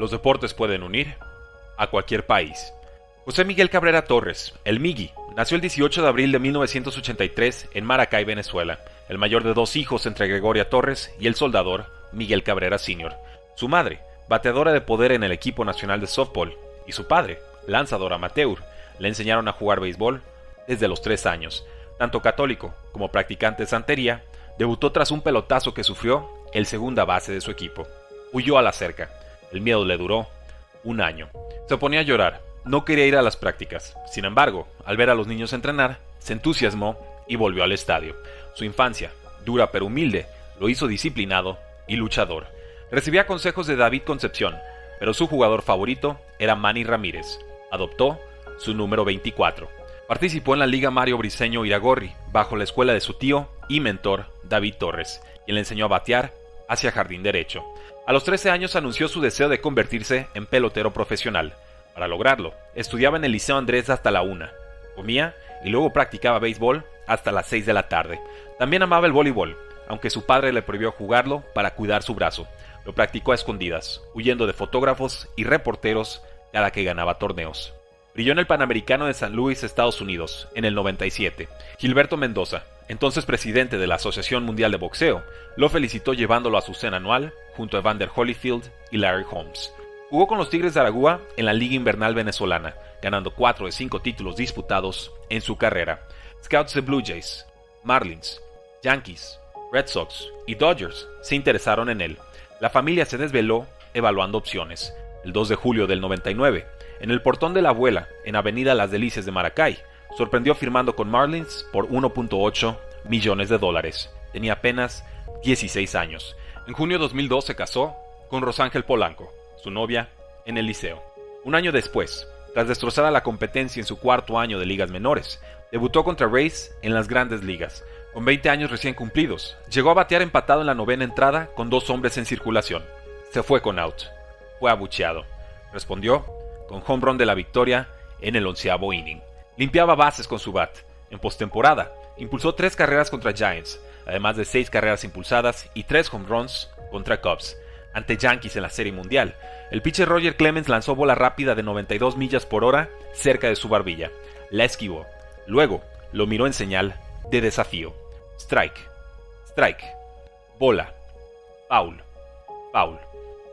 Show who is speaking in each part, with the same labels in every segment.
Speaker 1: Los deportes pueden unir a cualquier país. José Miguel Cabrera Torres, el Migui, nació el 18 de abril de 1983 en Maracay, Venezuela, el mayor de 2 hijos entre Gregoria Torres y el soldador Miguel Cabrera Sr. Su madre, bateadora de poder en el equipo nacional de softball, y su padre, lanzador amateur, le enseñaron a jugar béisbol desde los 3 años. Tanto católico como practicante de santería, debutó tras un pelotazo que sufrió el segunda base de su equipo. Huyó a la cerca. El miedo le duró 1 año. Se ponía a llorar. No quería ir a las prácticas. Sin embargo, al ver a los niños entrenar, se entusiasmó y volvió al estadio. Su infancia, dura pero humilde, lo hizo disciplinado y luchador. Recibía consejos de David Concepción, pero su jugador favorito era Manny Ramírez. Adoptó su número 24. Participó en la Liga Mario Briceño Iragorri, bajo la escuela de su tío y mentor David Torres, quien le enseñó a batear hacia jardín derecho. A los 13 años anunció su deseo de convertirse en pelotero profesional. Para lograrlo, estudiaba en el Liceo Andrés hasta la 1, comía y luego practicaba béisbol hasta las 6 de la tarde. También amaba el voleibol, aunque su padre le prohibió jugarlo para cuidar su brazo. Lo practicó a escondidas, huyendo de fotógrafos y reporteros cada que ganaba torneos. Brilló en el Panamericano de San Luis, Estados Unidos, en el 97. Gilberto Mendoza, entonces presidente de la Asociación Mundial de Boxeo, lo felicitó llevándolo a su cena anual junto a Evander Holyfield y Larry Holmes. Jugó con los Tigres de Aragua en la Liga Invernal Venezolana, ganando 4 de 5 títulos disputados en su carrera. Scouts de Blue Jays, Marlins, Yankees, Red Sox y Dodgers se interesaron en él. La familia se desveló evaluando opciones. El 2 de julio del 99, en el portón de la abuela, en Avenida Las Delicias de Maracay, sorprendió firmando con Marlins por $1.8 millones. Tenía apenas 16 años. En junio de 2002 se casó con Rosángel Polanco, su novia, en el liceo. 1 año después, tras destrozar a la competencia en su 4º año de ligas menores, debutó contra Rays en las grandes ligas. Con 20 años recién cumplidos, llegó a batear empatado en la 9ª entrada con 2 hombres en circulación. Se fue con out. Fue abucheado. Respondió con home run de la victoria en el 11º inning. Limpiaba bases con su bat. En postemporada, impulsó 3 carreras contra Giants, además de 6 carreras impulsadas y 3 home runs contra Cubs. Ante Yankees en la Serie Mundial, el pitcher Roger Clemens lanzó bola rápida de 92 millas por hora cerca de su barbilla. La esquivó. Luego, lo miró en señal de desafío. Strike. Strike. Bola. Foul. Foul.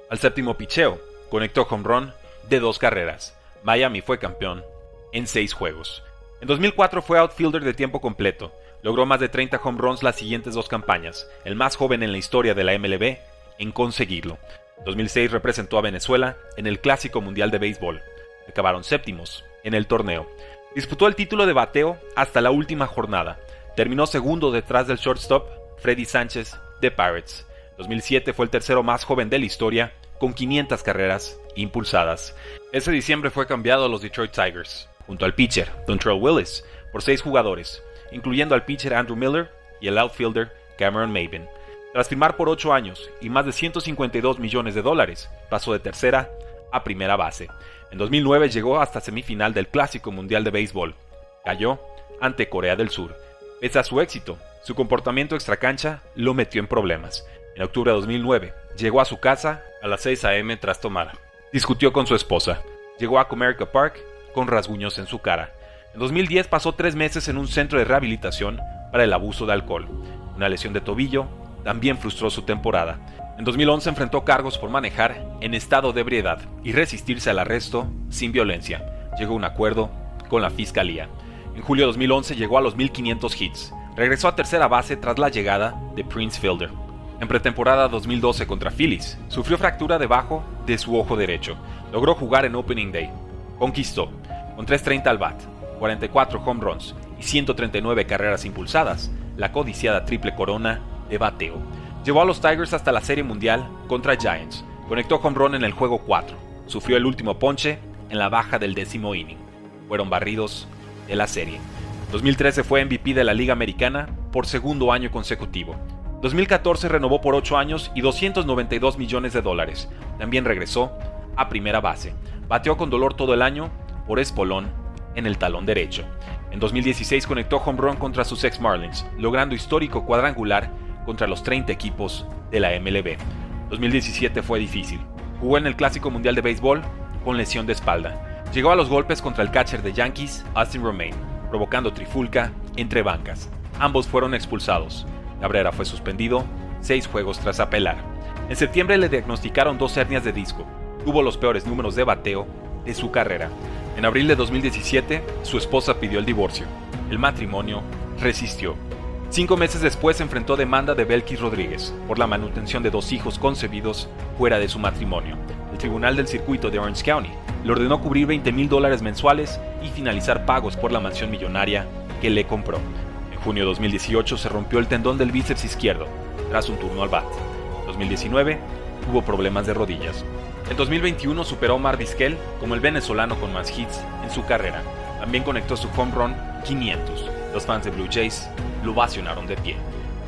Speaker 1: Al 7º picheo, conectó home run de 2 carreras. Miami fue campeón en 6 juegos. En 2004 fue outfielder de tiempo completo. Logró más de 30 home runs las siguientes 2 campañas, el más joven en la historia de la MLB en conseguirlo. En 2006 representó a Venezuela en el Clásico Mundial de Béisbol. Acabaron séptimos en el torneo. Disputó el título de bateo hasta la última jornada. Terminó segundo detrás del shortstop Freddy Sánchez de Pirates. En 2007 fue el tercero más joven de la historia, con 500 carreras impulsadas. Ese diciembre fue cambiado a los Detroit Tigers, junto al pitcher Dontrell Willis, por 6 jugadores, incluyendo al pitcher Andrew Miller y el outfielder Cameron Maybin. Tras firmar por 8 años y más de $152 millones, pasó de tercera a primera base. En 2009 llegó hasta semifinal del Clásico Mundial de Béisbol. Cayó ante Corea del Sur. Pese a su éxito, su comportamiento extracancha lo metió en problemas. En octubre de 2009, llegó a su casa a las 6 a.m. tras tomar. Discutió con su esposa. Llegó a Comerica Park con rasguños en su cara. En 2010 pasó 3 meses en un centro de rehabilitación para el abuso de alcohol. Una lesión de tobillo también frustró su temporada. En 2011 enfrentó cargos por manejar en estado de ebriedad y resistirse al arresto sin violencia. Llegó a un acuerdo con la fiscalía. En julio de 2011 llegó a los 1500 hits. Regresó a tercera base tras la llegada de Prince Fielder. En pretemporada 2012 contra Phillies, sufrió fractura debajo de su ojo derecho. Logró jugar en Opening Day. Conquistó, con 330 al bat, 44 home runs y 139 carreras impulsadas, la codiciada triple corona de bateo. Llevó a los Tigers hasta la Serie Mundial contra Giants. Conectó home run en el juego 4. Sufrió el último ponche en la baja del 10º inning. Fueron barridos de la serie. En 2013 fue MVP de la Liga Americana por 2º año consecutivo. 2014 renovó por 8 años y $292 millones. También regresó a primera base. Bateó con dolor todo el año por espolón en el talón derecho. En 2016 conectó home run contra sus ex Marlins, logrando histórico cuadrangular contra los 30 equipos de la MLB. 2017 fue difícil. Jugó en el Clásico Mundial de Béisbol con lesión de espalda. Llegó a los golpes contra el catcher de Yankees, Austin Romaine, provocando trifulca entre bancas. Ambos fueron expulsados. Cabrera fue suspendido 6 juegos tras apelar. En septiembre le diagnosticaron 2 hernias de disco. Tuvo los peores números de bateo de su carrera. En abril de 2017, su esposa pidió el divorcio. El matrimonio resistió. 5 meses después enfrentó demanda de Belkis Rodríguez por la manutención de 2 hijos concebidos fuera de su matrimonio. El tribunal del circuito de Orange County le ordenó cubrir $20,000 mensuales y finalizar pagos por la mansión millonaria que le compró. En junio de 2018 se rompió el tendón del bíceps izquierdo tras un turno al bat. En 2019 tuvo problemas de rodillas. En 2021 superó a Omar Vizquel como el venezolano con más hits en su carrera. También conectó su home run 500. Los fans de Blue Jays lo ovacionaron de pie.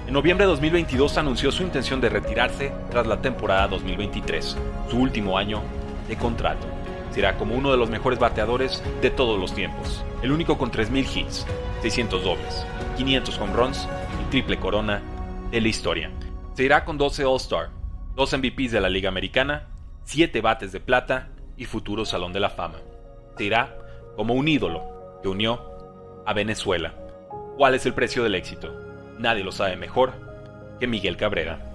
Speaker 1: En noviembre de 2022 anunció su intención de retirarse tras la temporada 2023, su último año de contrato. Será como uno de los mejores bateadores de todos los tiempos, el único con 3,000 hits, 600 dobles, 500 home runs y triple corona de la historia. Se irá con 12 All-Star, 2 MVPs de la Liga Americana, 7 bates de plata y futuro Salón de la Fama. Se irá como un ídolo que unió a Venezuela. ¿Cuál es el precio del éxito? Nadie lo sabe mejor que Miguel Cabrera.